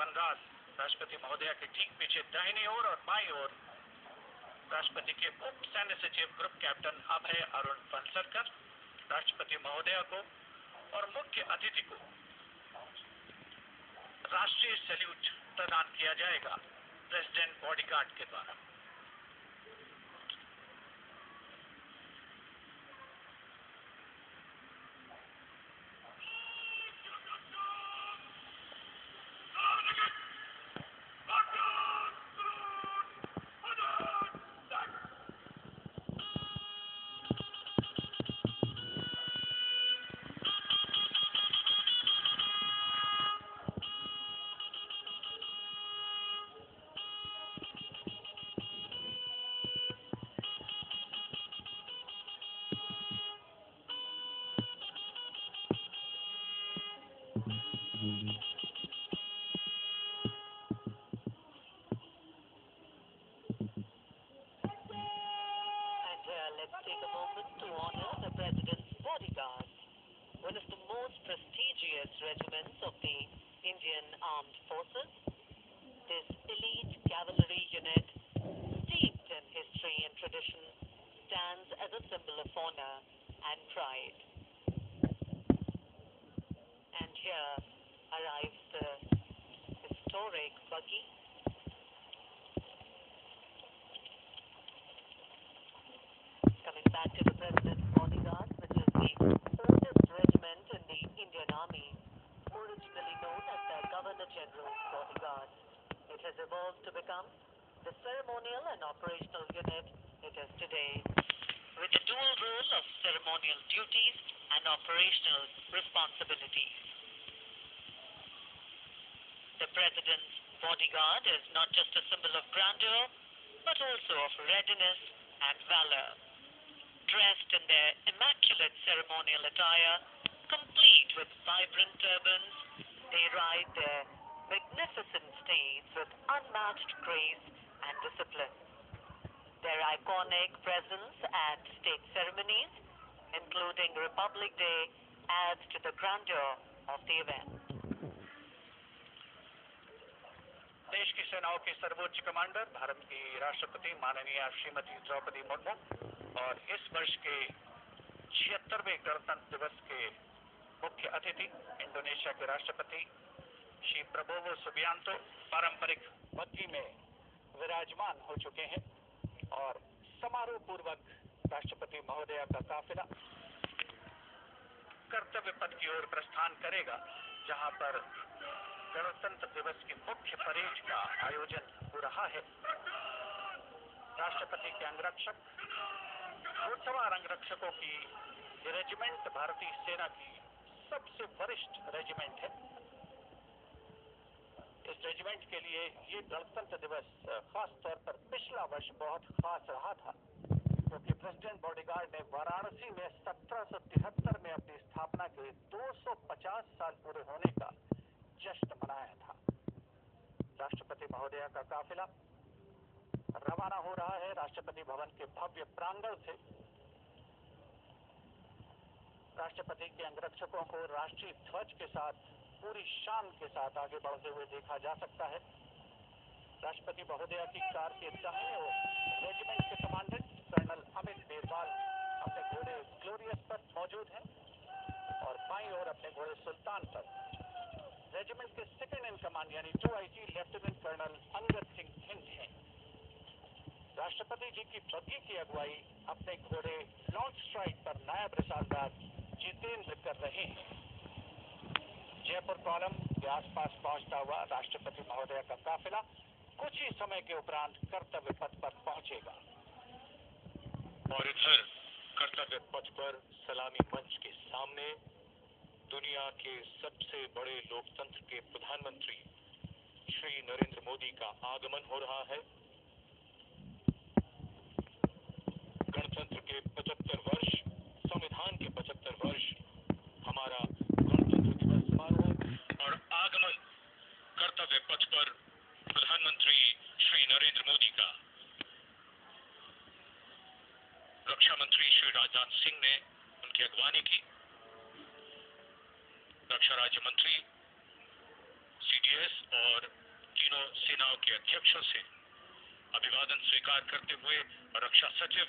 वनराज राष्ट्रपति महोदया के ठीक पीछे दाहिनी ओर और बाईं ओर राष्ट्रपति के उप सैन्य सचिव ग्रुप कैप्टन अभय अरुण फनसरकर राष्ट्रपति महोदया को और मुख्य अतिथि को राष्ट्रीय सैल्यूट प्रदान किया जाएगा प्रेसिडेंट बॉडीगार्ड के द्वारा। Let's take a moment to honor the President's bodyguards, one of the most prestigious regiments of the Indian Armed Forces. This elite cavalry unit, steeped in history and tradition, stands as a symbol of honor and pride. And here arrives the historic buggy. Coming back to the President's bodyguard, which is the oldest regiment in the Indian Army, originally known as the Governor General's Bodyguard. It has evolved to become the ceremonial and operational unit it is today, with a dual role of ceremonial duties and operational responsibilities. The President's bodyguard is not just a symbol of grandeur, but also of readiness and valor. Dressed in their immaculate ceremonial attire, complete with vibrant turbans, they ride their magnificent steeds with unmatched grace and discipline. Their iconic presence at state ceremonies, including Republic Day, adds to the grandeur of the event. देश की सेनाओं के सर्वोच्च commander Bharat की राष्ट्रपति माननीय श्रीमती द्रौपदी मुर्मू और इस वर्ष के 76वें गणतंत्र दिवस के मुख्य अतिथि इंडोनेशिया के राष्ट्रपति श्री प्रबोवो सुबियांतो पारंपरिक बग्घी में विराजमान हो चुके हैं और समारोह पूर्वक राष्ट्रपति महोदया का काफिला कर्तव्य पथ की ओर प्रस्थान करेगा, जहां पर गणतंत्र दिवस की मुख्य परेड का आयोजन हो रहा है। राष्ट्रपति के अंगरक्षक, घुड़सवार अंगरक्षकों की ये रेजिमेंट भारतीय सेना की सबसे वरिष्ठ रेजिमेंट है। इस रेजिमेंट के लिए ये गणतंत्र दिवस खास तौर पर पिछला वर्ष बहुत खास रहा था, क्योंकि प्रेसिडेंट बॉडीगार्ड ने वाराणसी में 1773 में अपनी स्थापना के 250 साल पूरे होने का जश्न मनाया था। राष्ट्रपति महोदया का काफिला रवाना हो रहा है राष्ट्रपति भवन के भव्य प्रांगण से। राष्ट्रपति के अंगरक्षकों को राष्ट्रीय ध्वज के साथ पूरी शान के साथ आगे बढ़ते हुए देखा जा सकता है। राष्ट्रपति महोदया की कार के दाहिने ओर रेजिमेंट के कमांडेंट कर्नल अमित बेरवाल अपने घोड़े ग्लोरियस पर मौजूद हैं और बाईं ओर अपने घोड़े सुल्तान पर रेजिमेंट के सेकंड इन कमांड यानी 2IG lieutenant colonel Angad Singh Hind हैं। राष्ट्रपति जी की बग्घी की अगुवाई अपने घोड़े लॉन्च स्ट्राइक पर नायब रिसालदार जितेंद्र कर रहे हैं। जयपुर कॉलम के आसपास पहुंचता हुआ राष्ट्रपति महोदया का काफिला कुछ ही समय के उपरांत कर्तव्य पथ पर पहुंचेगा और इधर कर्तव्य पथ पर सलामी मंच के सामने दुनिया के सबसे बड़े लोकतंत्र के प्रधानमंत्री श्री नरेंद्र मोदी का आगमन हो रहा है। गणतंत्र के 75 वर्ष, संविधान के 75 वर्ष, हमारा गणतंत्र दिवस समारोह और आगमन कर्तव्य पथ पर प्रधानमंत्री श्री नरेंद्र मोदी का। रक्षा मंत्री श्री राजनाथ सिंह ने उनकी अगवानी की। रक्षा राज्य मंत्री श्री आईएएस और तीनों सेनाओं के अध्यक्षों से अभिवादन स्वीकार करते हुए रक्षा सचिव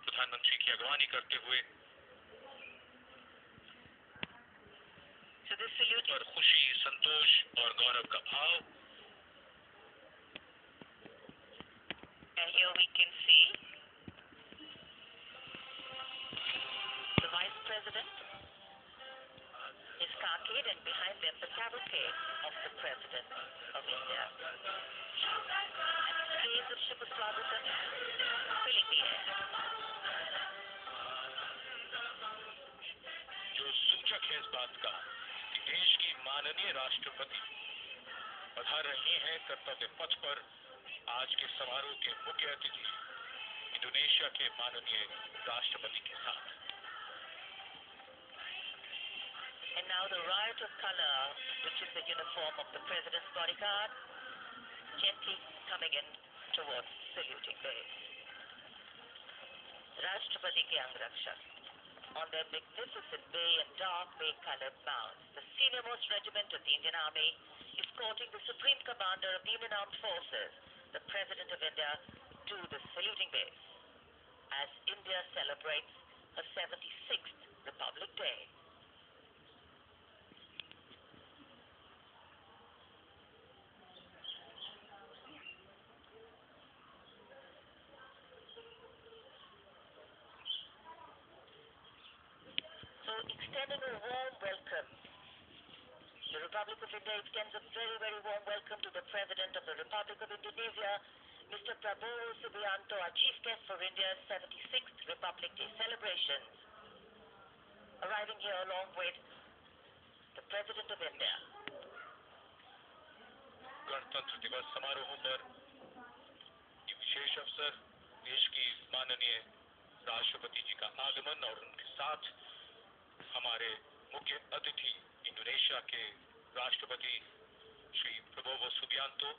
प्रधानमंत्री की अगवानी करते हुए पर खुशी, संतोष और गौरव का भाव। And here we can see the Vice President is cockeyed, and behind them the cavalcade of the President of India. And strains of Shubha Swagatam filling the air. जो सूचक है इस बात का कि देश की माननीय राष्ट्रपति पधार रही हैं कर्तव्य पथ पर आज के समारोह के मुख्य अतिथि इंडोनेशिया के माननीय राष्ट्रपति के साथ। And now the riot of color, which is the uniform of the President's bodyguard, gently coming in towards saluting base. Rashtrapati ke Angrakshak, on their magnificent bay and dark bay-colored mounts, the senior-most regiment of the Indian Army, escorting the Supreme Commander of the Indian Armed Forces, the President of India, to the saluting base, as India celebrates her 76th Republic Day. So, extending a warm welcome, the Republic of India extends a very, very warm welcome to the President of the Republic of Indonesia, Mr. Prabowo Subianto, our chief guest for India's 76th Republic Day celebrations, arriving here along with the President of India. गणतंत्र दिवस समारोहों पर ये विशेष अवसर देश की माननीय राष्ट्रपति जी का आगमन और उनके साथ हमारे मुख्य अतिथि इंडोनेशिया के राष्ट्रपति Shri Prabowo Subianto.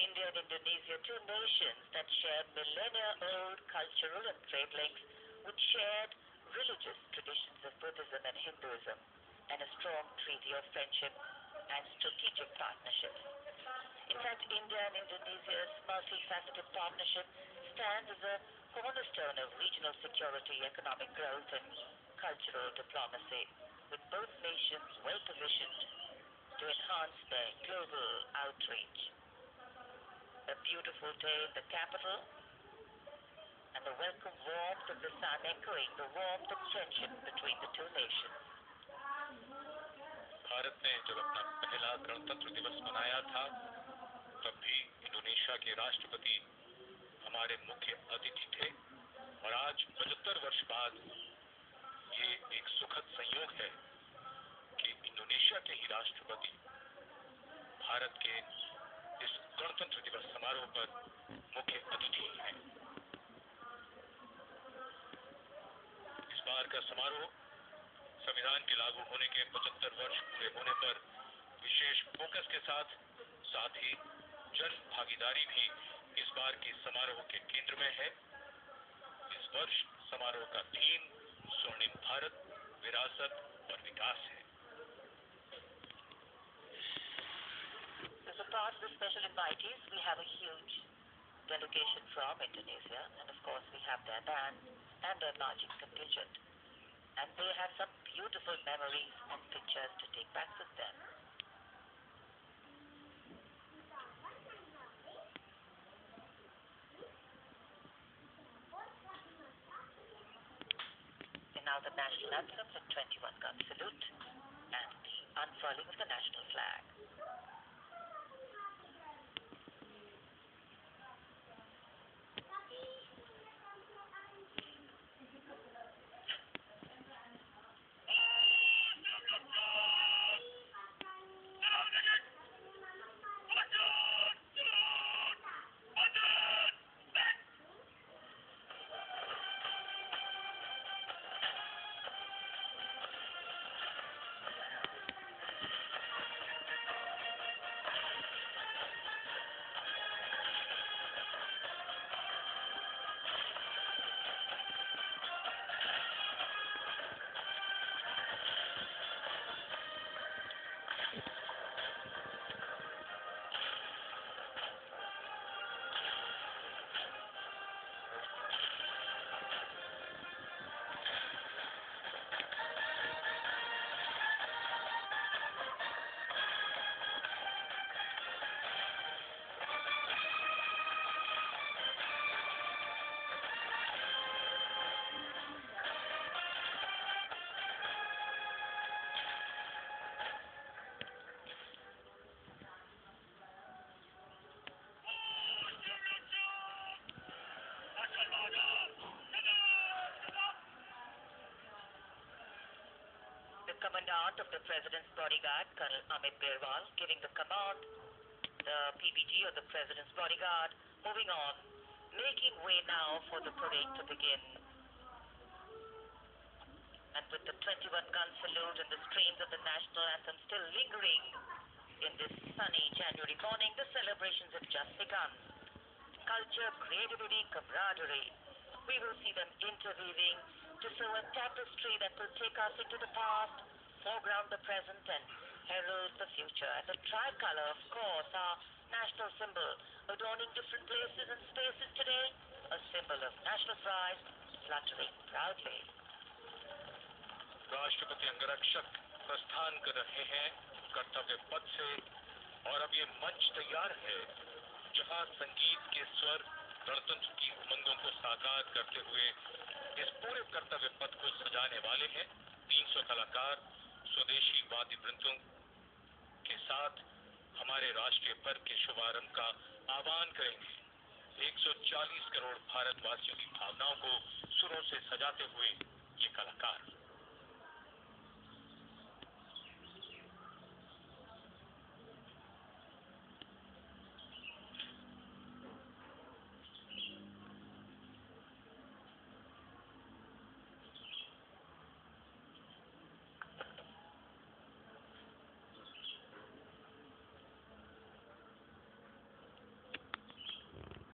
India and Indonesia, two nations that share millennia-old cultural and trade links with shared religious traditions of Buddhism and Hinduism, and a strong treaty of friendship and strategic partnership. In fact, India and Indonesia's multifaceted partnership stands as a cornerstone of regional security, economic growth, and cultural diplomacy, with both nations well positioned to enhance their global outreach. A beautiful day in the capital, and the welcome warmth of the sun echoing the warmth of friendship between the two nations. Bharat ने जब अपना पहला गणतंत्र दिवस मनाया था तब भी इंडोनेशिया के राष्ट्रपति हमारे मुख्य अतिथि थे और आज 75 वर्ष बाद ये एक सुखद संयोग है कि इंडोनेशिया के ही राष्ट्रपति भारत के इस गणतंत्र दिवस समारोह पर मुख्य अतिथि हैं। इस बार का समारोह संविधान के लागू होने के 75 वर्ष पूरे होने पर विशेष फोकस के साथ ही जन भागीदारी भी इस बार के समारोह के केंद्र में है। इस वर्ष समारोह का थीम स्वर्णिम भारत, विरासत और विकास है। As a part of the special invitees, we have a huge delegation from Indonesia, and of course we have their band and their marching contingent. And they have some beautiful memories and pictures to take back with them. And now the national anthem, the 21-gun salute, and the unfurling of the national flag. Commandant of the President's Bodyguard, Colonel Amit Birwal, giving the command. The PBG of the President's Bodyguard moving on, making way now for the parade to begin. And with the 21-gun salute and the strains of the national anthem still lingering in this sunny January morning, the celebrations have just begun. Culture, creativity, camaraderie. We will see them interweaving to sew a tapestry that will take us into the past, foreground the present, and herald the future. And the tricolor, of course, our national symbol, adorning different places and spaces today, a symbol of national pride, fluttering proudly. राष्ट्रपति अंगरक्षक प्रस्थान कर रहे हैं कर्तव्य पथ से, और अब ये मंच तैयार है जहां संगीत के स्वर गणतंत्र की उमंगों को साकार करते हुए इस पूरे कर्तव्य पथ को सजाने वाले हैं। 300 कलाकार स्वदेशी वाद्य वृंदों के साथ हमारे राष्ट्रीय पर्व के शुभारंभ का आह्वान करेंगे। 140 करोड़ भारतवासियों की भावनाओं को सुरों से सजाते हुए ये कलाकार।